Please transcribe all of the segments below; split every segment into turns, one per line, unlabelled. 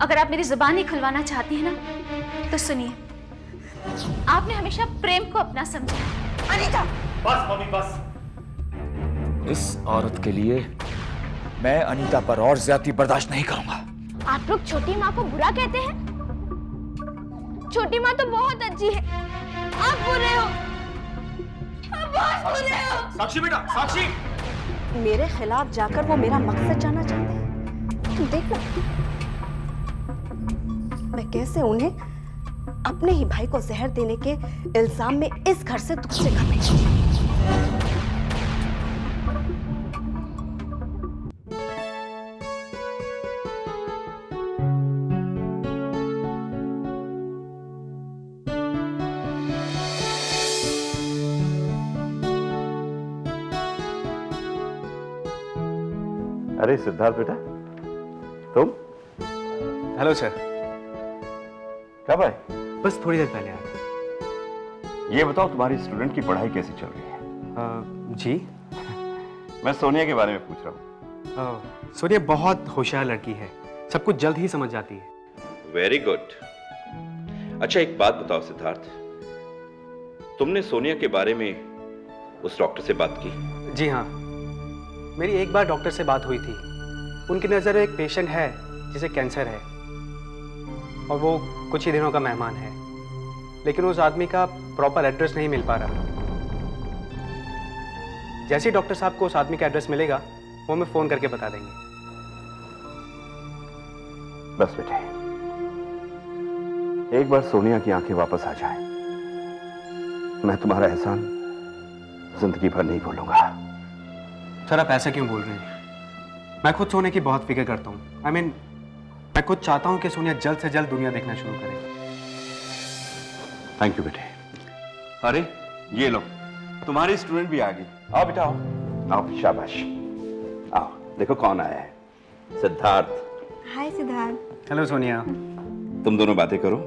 अगर आप मेरी जुबान ही खुलवाना चाहती हैं ना तो सुनिए, आपने हमेशा प्रेम को अपना समझा।
अनीता!
बस मम्मी बस।
इस औरत के लिए मैं अनीता पर और ज्यादती बर्दाश्त नहीं करूंगा।
आप लोग छोटी माँ को बुरा कहते हैं? छोटी माँ तो बहुत अच्छी है, आप बुरे हो, आप बहुत बुरे हो।
साक्षी बेटा, साक्षी!
मेरे खिलाफ जाकर वो मेरा मकसद जानना चाहते हैं। तुम देखना मैं कैसे उन्हें अपने ही भाई को जहर देने के इल्जाम में इस घर से दूसरे घर भेजूंगी।
अरे सिद्धार्थ बेटा, तुम?
Hello sir.
कब आए?
बस थोड़ी देर पहले आया।
ये बताओ तुम्हारी स्टूडेंट की पढ़ाई कैसी चल रही है?
जी?
मैं सोनिया के बारे में पूछ रहा हूँ।
सोनिया बहुत होशियार लड़की है, सब कुछ जल्द ही समझ जाती है।
Very good. अच्छा एक बात बताओ सिद्धार्थ, तुमने सोनिया के बारे में उस डॉक्टर से बात की?
जी हाँ, मेरी एक बार डॉक्टर से बात हुई थी। उनकी नज़र एक पेशेंट है जिसे कैंसर है और वो कुछ ही दिनों का मेहमान है, लेकिन उस आदमी का प्रॉपर एड्रेस नहीं मिल पा रहा। जैसे ही डॉक्टर साहब को उस आदमी का एड्रेस मिलेगा वो हमें फोन करके बता देंगे।
बस बेटे, एक बार सोनिया की आंखें वापस आ जाए, मैं तुम्हारा एहसान जिंदगी भर नहीं भूलूंगा।
सर आप ऐसा क्यों बोल रहे हैं? मैं खुद सोने की बहुत फिक्र करता हूँ। I mean, मैं खुद चाहता हूँ कि सोनिया जल्द से जल्द दुनिया देखना शुरू करे।
थैंक यू बेटे। अरे ये लो, तुम्हारी स्टूडेंट भी आ गई। आओ बेटा आओ। आओ, शाबाश। आओ, देखो कौन आया है। सिद्धार्थ।
हाय सिद्धार्थ।
हेलो सोनिया।
तुम दोनों बातें करो,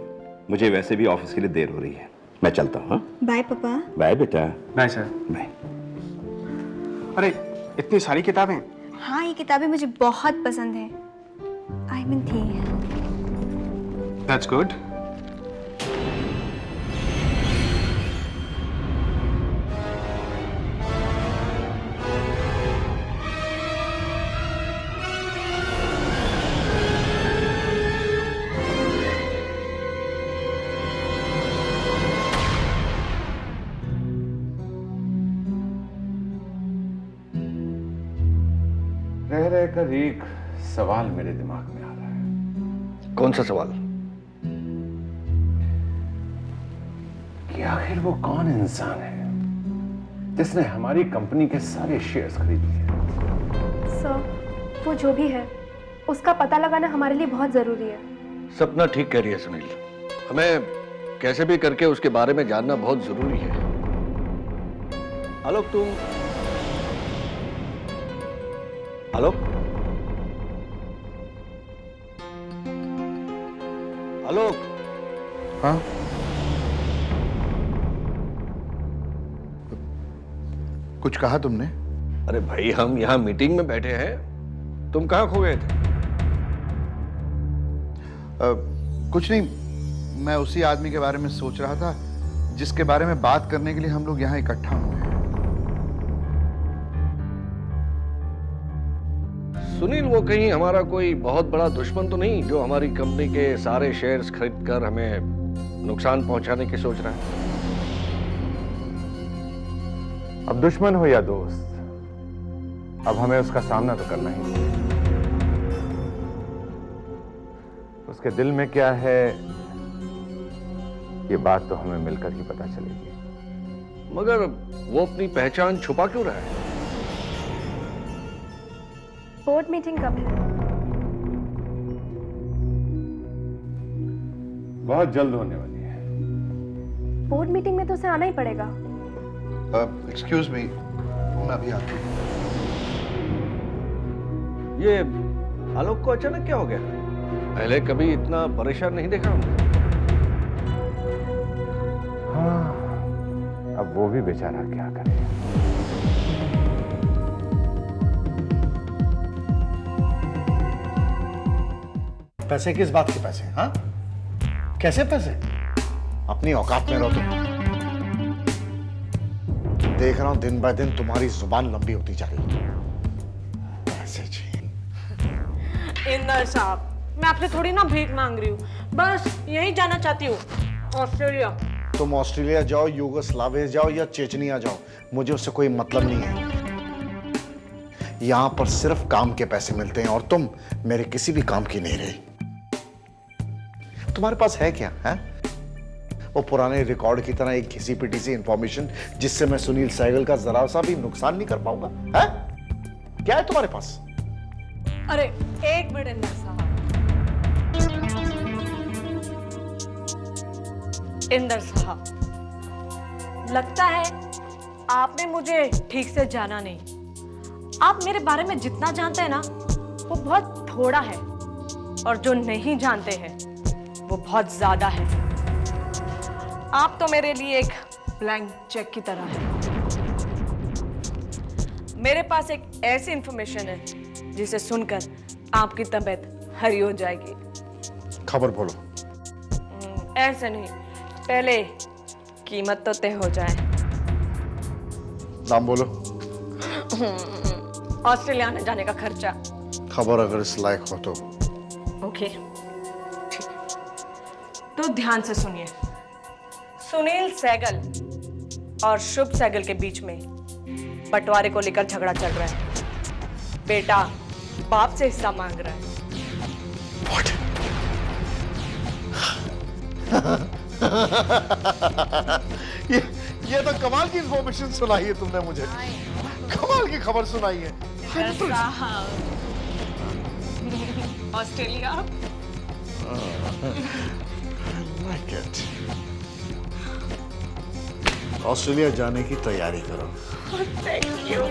मुझे वैसे भी ऑफिस के लिए देर हो रही है। मैं चलता हूँ।
बाय पापा।
बाय बेटा।
Bye sir.
बाय।
अरे इतनी सारी किताबें।
हाँ ये किताबें मुझे बहुत पसंद है। आई मीन थी।
That's good.
रह रहकर एक सवाल मेरे दिमाग में आ रहा है।
कौन सा सवाल?
कि आखिर वो कौन इंसान है जिसने हमारी कंपनी के सारे शेयर्स खरीद लिए?
सर वो जो भी है उसका पता लगाना हमारे लिए बहुत जरूरी है।
सपना ठीक कह रही है सुनील, हमें कैसे भी करके उसके बारे में जानना बहुत जरूरी है। आलोक तुम आलोक आलोक।
हाँ? कुछ कहा तुमने?
अरे भाई हम यहाँ मीटिंग में बैठे हैं, तुम कहाँ खो गए थे?
कुछ नहीं, मैं उसी आदमी के बारे में सोच रहा था जिसके बारे में बात करने के लिए हम लोग यहाँ इकट्ठा हुए हैं।
सुनील वो कहीं हमारा कोई बहुत बड़ा दुश्मन तो नहीं जो हमारी कंपनी के सारे शेयर्स खरीद कर हमें नुकसान पहुंचाने की सोच रहा है?
अब दुश्मन हो या दोस्त, अब हमें उसका सामना तो करना ही है। उसके दिल में क्या है ये बात तो हमें मिलकर ही पता चलेगी।
मगर वो अपनी पहचान छुपा क्यों रहा है?
बोर्ड मीटिंग कब है?
बहुत जल्द होने वाली है।
बोर्ड मीटिंग में तो उसे आना ही पड़ेगा।
एक्सक्यूज मी, मैं अभी आता हूँ।
ये आलोक को अचानक क्या हो गया? पहले कभी इतना परेशान नहीं देखा हमने।
हाँ, अब वो भी बेचारा क्या करे।
पैसे किस बात के पैसे? हाँ, कैसे पैसे? अपनी औकात में रहो तुम। देख रहा हूं दिन बाय दिन तुम्हारी जुबान लंबी होती जा रही है। पैसे चाहिए।
इंदर साहब, मैं आपसे थोड़ी ना भीख मांग रही हूँ, बस यही जाना चाहती हूँ, ऑस्ट्रेलिया।
तुम ऑस्ट्रेलिया जाओ, यूगोस्लाविया जाओ या चेचनिया जाओ, मुझे उससे कोई मतलब नहीं है। यहां पर सिर्फ काम के पैसे मिलते हैं और तुम मेरे किसी भी काम की नहीं रही। तुम्हारे पास है क्या? है वो पुराने रिकॉर्ड की तरह एक घिसी पिटी सी इंफॉर्मेशन जिससे मैं सुनील सहगल का जरा सा भी नुकसान नहीं कर पाऊंगा? है क्या है तुम्हारे पास?
अरे एक मिनट इंदर साहब। इंदर साहब, लगता है आपने मुझे ठीक से जाना नहीं। आप मेरे बारे में जितना जानते हैं ना, वो बहुत थोड़ा है, और जो नहीं जानते हैं वो बहुत ज्यादा है। आप तो मेरे लिए एक ब्लैंक चेक की तरह है। मेरे पास एक ऐसी इंफॉर्मेशन है जिसे सुनकर आपकी तबीयत हरी हो जाएगी।
खबर बोलो।
ऐसे नहीं, पहले कीमत तो तय हो जाए।
नाम बोलो।
ऑस्ट्रेलिया आने जाने का खर्चा।
खबर अगर इस लायक हो तो।
ओके, ठीक। तो ध्यान से सुनिए। सुनील सहगल और शुभ सहगल के बीच में बंटवारे को लेकर झगड़ा चल रहा है। बेटा बाप से हिस्सा मांग रहा है।
ये तो कमाल की इंफॉर्मेशन सुनाई है तुमने मुझे। कमाल की खबर सुनाई है।
ऑस्ट्रेलिया।
like it. ऑस्ट्रेलिया जाने की तैयारी करो।
Thank you.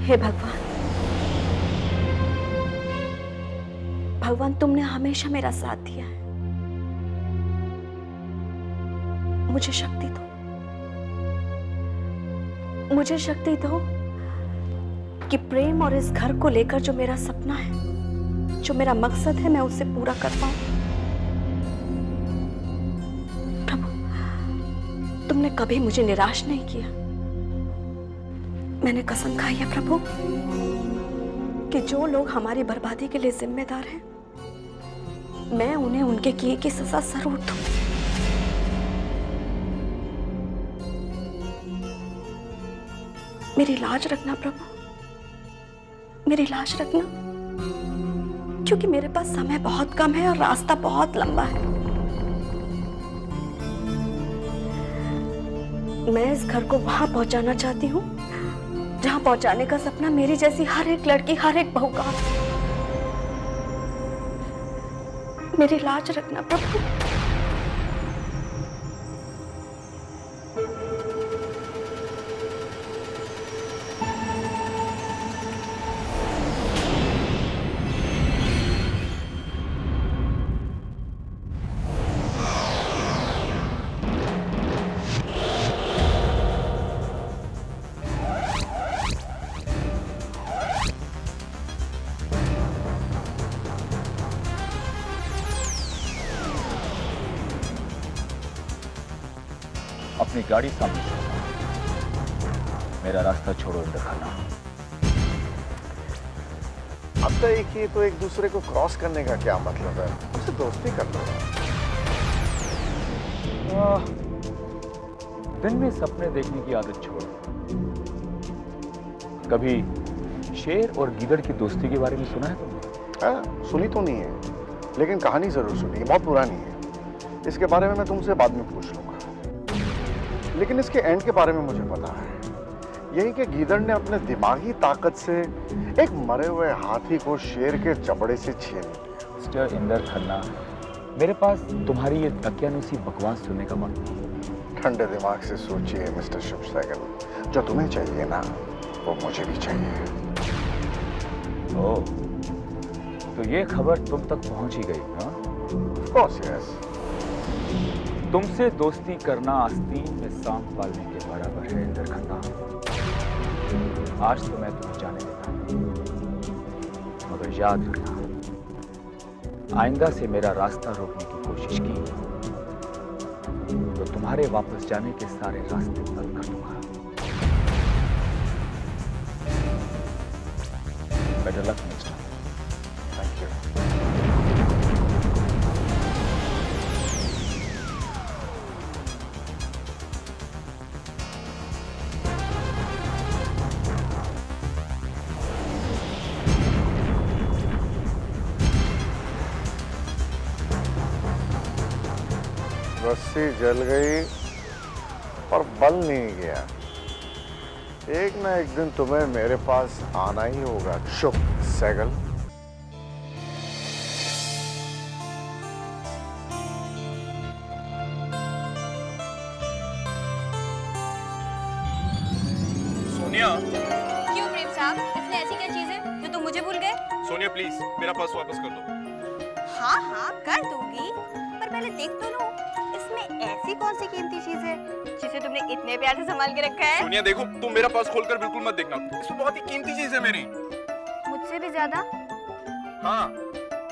हे भगवान, भगवान तुमने हमेशा मेरा साथ दिया है। मुझे शक्ति दो, मुझे शक्ति दो कि प्रेम और इस घर को लेकर जो मेरा सपना है, जो मेरा मकसद है, मैं उसे पूरा कर पाऊं। प्रभु, तुमने कभी मुझे निराश नहीं किया। मैंने कसम खाई है प्रभु कि जो लोग हमारी बर्बादी के लिए जिम्मेदार हैं, मैं उन्हें उनके किए की सजा जरूर दूं। मेरी लाज रखना प्रभु, मेरी लाज रखना, क्योंकि मेरे पास समय बहुत कम है और रास्ता बहुत लंबा है। मैं इस घर को वहां पहुंचाना चाहती हूँ जहां पहुंचाने का सपना मेरी जैसी हर एक लड़की, हर एक बहू का। मेरी लाज रखना प्रभु।
अपनी गाड़ी सामने से मेरा रास्ता छोड़ो इंदर खन्ना।
अब तो एक ही तो एक दूसरे को क्रॉस करने का क्या मतलब है? हमसे दोस्ती कर लो।
दिन में सपने देखने की आदत छोड़। कभी शेर और गीदड़ की दोस्ती के बारे में सुना है तुमने?
सुनी तो नहीं है, लेकिन कहानी जरूर सुनी है, बहुत पुरानी है। इसके बारे में मैं तुमसे बाद में पूछ लूंगा, लेकिन इसके एंड के बारे में मुझे पता है। यही कि गीदड़ ने अपने दिमागी ताकत से एक मरे हुए हाथी को शेर के जबड़े से छीन लिया।
मिस्टर इंदर खन्ना, मेरे पास तुम्हारी ये तकियानुसी बकवास सुनने का वक्त नहीं।
ठंडे दिमाग से सोचिए मिस्टर शुभ सहगल, जो तुम्हें चाहिए ना वो मुझे भी चाहिए।
ओह, तो ये खबर तुम तक पहुंच ही गई, हाँ?
Of course, yes.
तुमसे दोस्ती करना आस्तीन में सांप पालने के बराबर है इंदर खन्ना। आज तो मैं तुम्हें जाने देता हूं, मगर याद रखना, आइंदा से मेरा रास्ता रोकने की कोशिश की तो तुम्हारे वापस जाने के सारे रास्ते बंद कर दूंगा। Better luck next time. Thank you.
रस्सी जल गई पर बल नहीं गया। एक ना एक दिन तुम्हें मेरे पास आना ही होगा। चुप सैगल।
सोनिया,
क्यों प्रेम साहब, इसमें ऐसी क्या चीज है जो तुम मुझे भूल गए?
सोनिया प्लीज मेरा पर्स वापस कर दो।
हाँ हाँ कर दूंगी, पर पहले देख तो लो इसमें ऐसी कौन सी कीमती चीज है जिसे तुमने इतने प्यार से संभाल के रखा है।
सोनिया देखो, तुम मेरा पर्स खोलकर बिल्कुल मत देखना, इसमें बहुत ही कीमती चीज है मेरी।
मुझसे भी ज्यादा?
हाँ।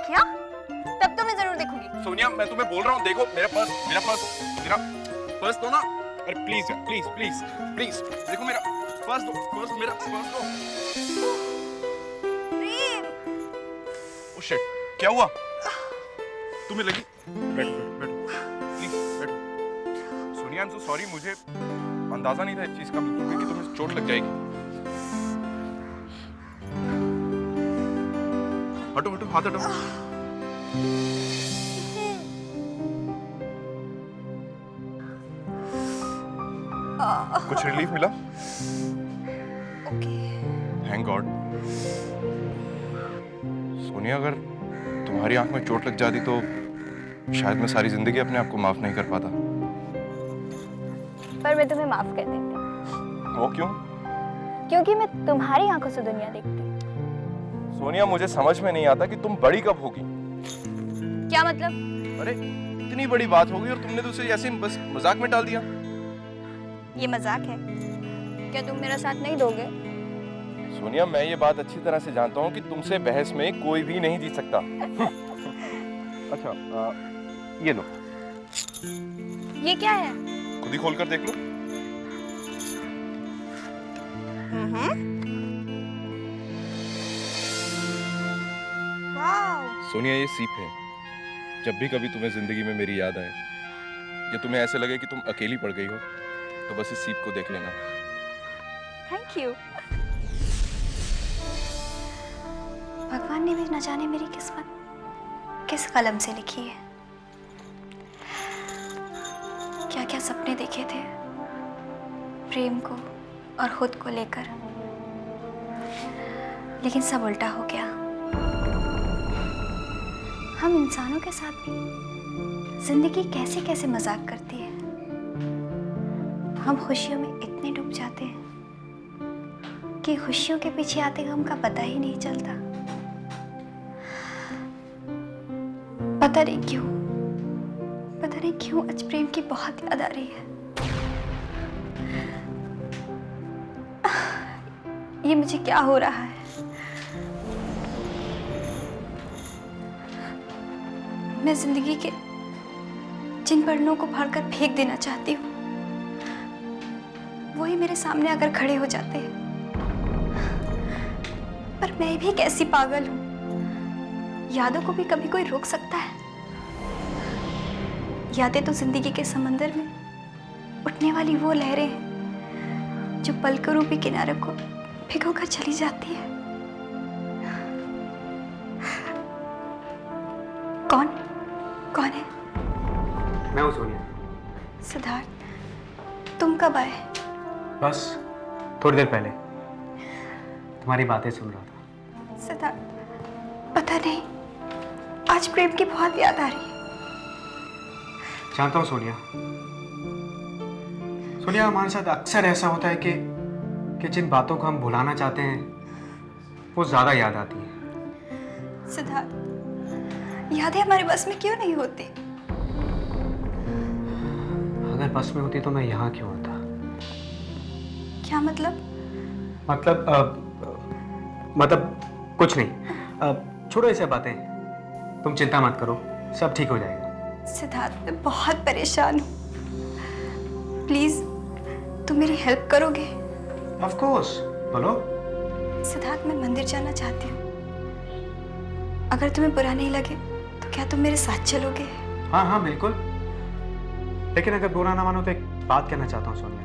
क्या? तब तो मैं जरूर देखूंगी।
सोनिया मैं तुम्हें बोल रहा हूँ, देखो मेरा पर्स दो ना। अरे प्लीज यार, प्लीज प्लीज प्लीज देखो मेरा पर्स दो, मेरा पर्स दो।
प्रेम।
ओह शिट, क्या हुआ? तुम्हें लगी? बैठो बैठो प्लीज बैठो। Sonia I am so sorry, मुझे अंदाजा नहीं था इस चीज का बिल्कुल भी कि तुम्हें चोट लग जाएगी। हटो हटो, हाथ हटो। कुछ रिलीफ मिला? Thank God. सोनिया अगर तुम्हारी आंख में चोट लग जाती तो शायद मैं सारी जिंदगी अपने आप को माफ नहीं कर पाता।
पर मैं तुम्हें माफ कर देती।
वो क्यों?
क्योंकि मैं तुम्हारी आंखों से दुनिया देखती।
सोनिया मुझे समझ में नहीं आता कि तुम बड़ी कब होगी।
क्या मतलब?
अरे इतनी बड़ी बात होगी और तुमने तो उसे ऐसे बस मजाक में डाल दिया।
ये मजाक है? क्या तुम मेरा साथ नहीं दोगे?
सोनिया मैं ये बात अच्छी तरह से जानता हूँ कि तुमसे बहस में कोई भी नहीं जीत सकता। अच्छा ये लो।
ये क्या है?
खुद ही खोल कर देख लो।
वाव।
सोनिया ये सीप है। जब भी कभी तुम्हें जिंदगी में मेरी याद आए या तुम्हें ऐसे लगे कि तुम अकेली पड़ गई हो तो बस इस सीप को देख लेना।
Thank you.
भगवान ने भी न जाने मेरी किस्मत किस कलम से लिखी है। क्या क्या सपने देखे थे प्रेम को और खुद को लेकर, लेकिन सब उल्टा हो गया। हम इंसानों के साथ भी जिंदगी कैसे कैसे मजाक करती है। हम खुशियों में इतने डूब जाते हैं कि खुशियों के पीछे आते गम का पता ही नहीं चलता। पता नहीं क्यों आज प्रेम की बहुत याद आ रही है। ये मुझे क्या हो रहा है? मैं जिंदगी के जिन पन्नों को फाड़कर फेंक देना चाहती हूँ वही मेरे सामने आकर खड़े हो जाते हैं। पर मैं भी कैसी पागल हूँ, यादों को भी कभी कोई रोक सकता है? यादें तो जिंदगी के समंदर में उठने वाली वो लहरें हैं जो पलकों रूपी किनारे को भिगोकर चली जाती है। कौन है?
मैं हूँ सोनिया।
सिद्धार्थ, तुम कब आए?
बस थोड़ी देर पहले तुम्हारी बातें सुन रहा था।
सिद्धार्थ, पता नहीं आज प्रेम की बहुत याद आ रही है।
जानता हूँ सोनिया, हमारे साथ अक्सर ऐसा होता है कि जिन बातों को हम भुलाना चाहते हैं वो ज्यादा याद आती है।
सिद्धार्थ, यादें हमारे बस में क्यों नहीं होती?
अगर बस में होती तो मैं यहाँ क्यों आता?
क्या मतलब?
मतलब कुछ नहीं। छोड़ो ये सब बातें, तुम चिंता मत करो, सब ठीक हो जाएगा।
सिद्धार्थ, मैं बहुत परेशान हूँ। प्लीज तुम मेरी हेल्प करोगे?
ऑफ कोर्स, बोलो।
सिद्धार्थ, मैं मंदिर जाना चाहती हूँ। अगर तुम्हें बुरा नहीं लगे तो क्या तुम मेरे साथ चलोगे?
हाँ हाँ बिल्कुल, लेकिन अगर बुरा ना मानो तो एक बात कहना चाहता हूँ सोनिया।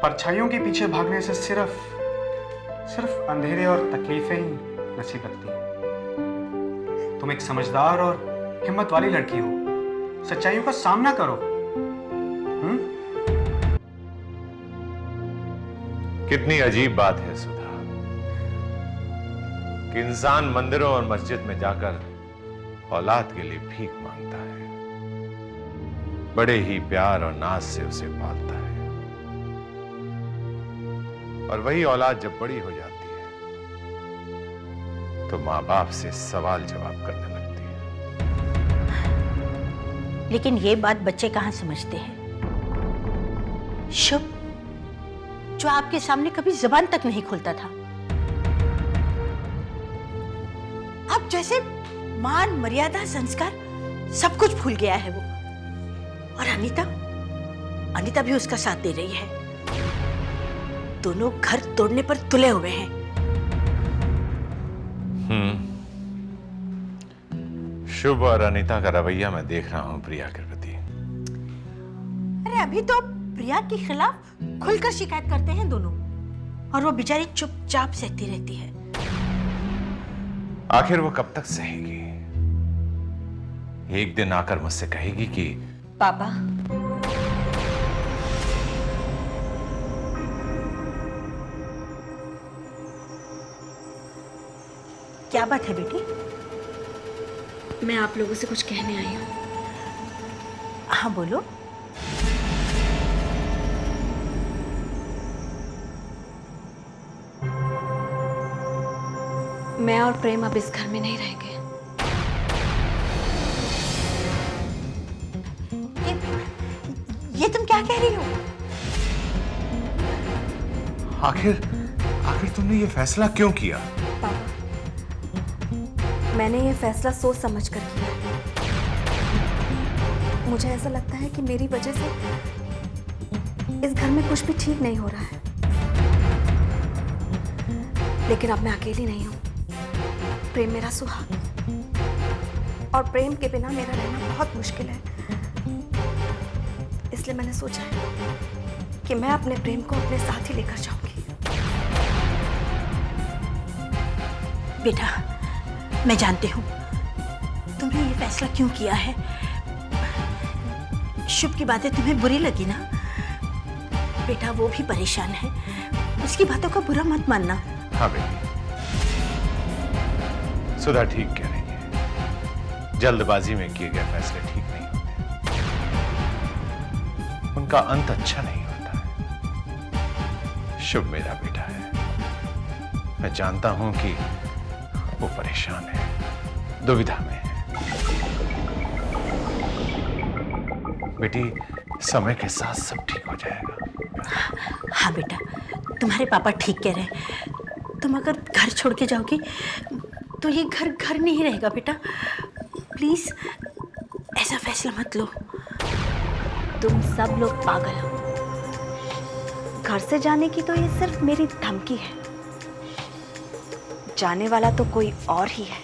परछाइयों के पीछे भागने से सिर्फ अंधेरे और तकलीफें ही नसीब लगती हैं। तुम एक समझदार और हिम्मत वाली लड़की हो, सच्चाइयों का सामना करो।
कितनी अजीब बात है सुधा कि इंसान मंदिरों और मस्जिद में जाकर औलाद के लिए भीख मांगता है, बड़े ही प्यार और नाज से उसे पालता है, और वही औलाद जब बड़ी हो जाती है तो मां बाप से सवाल जवाब करने लगती है।
लेकिन ये बात बच्चे कहां समझते हैं। शुभ, जो आपके सामने कभी जुबान तक नहीं खोलता था, अब जैसे मान मर्यादा संस्कार सब कुछ भूल गया है वो। और अनीता भी उसका साथ दे रही है। दोनों घर तोड़ने पर तुले हुए हैं।
शुभ और अनीता का रवैया मैं देख रहा हूं प्रिया के प्रति।
अरे अभी तो प्रिया के खिलाफ खुलकर शिकायत करते हैं दोनों, और वो बेचारी चुपचाप सहती रहती है।
आखिर वो कब तक सहेगी? एक दिन आकर मुझसे कहेगी कि
पापा,
क्या बात है बेटी?
मैं आप लोगों से कुछ कहने आई हूँ।
हाँ बोलो।
मैं और प्रेम अब इस घर में नहीं रहेंगे।
ये तुम क्या कह रही हो?
आखिर तुमने ये फैसला क्यों किया?
पापा, मैंने ये फैसला सोच समझ कर किया। मुझे ऐसा लगता है कि मेरी वजह से इस घर में कुछ भी ठीक नहीं हो रहा है। लेकिन अब मैं अकेली नहीं हूँ। प्रेम मेरा सुहाग, और प्रेम के बिना मेरा रहना बहुत मुश्किल है। इसलिए मैंने सोचा है कि मैं अपने प्रेम को अपने साथ ही लेकर जाऊंगी।
बेटा, मैं जानती हूँ तुमने ये फैसला क्यों किया है। शुभ की बातें तुम्हें बुरी लगी ना? बेटा, वो भी परेशान है, उसकी बातों का बुरा मत मानना।
हाँ बेटी, सुधा ठीक कह रही है। जल्दबाजी में किए गए फैसले ठीक नहीं होते, उनका अंत अच्छा नहीं होता है। शुभ मेरा बेटा है, मैं जानता हूं कि वो परेशान है, दुविधा में है। बेटी, समय के साथ सब ठीक हो जाएगा।
हाँ बेटा, तुम्हारे पापा ठीक कह रहे हैं। तुम अगर घर छोड़ के जाओगी तो ये घर नहीं रहेगा बेटा। प्लीज ऐसा फैसला मत लो। तुम सब लोग पागल हो।
घर से जाने की तो ये सिर्फ मेरी धमकी है, जाने वाला तो कोई और ही है।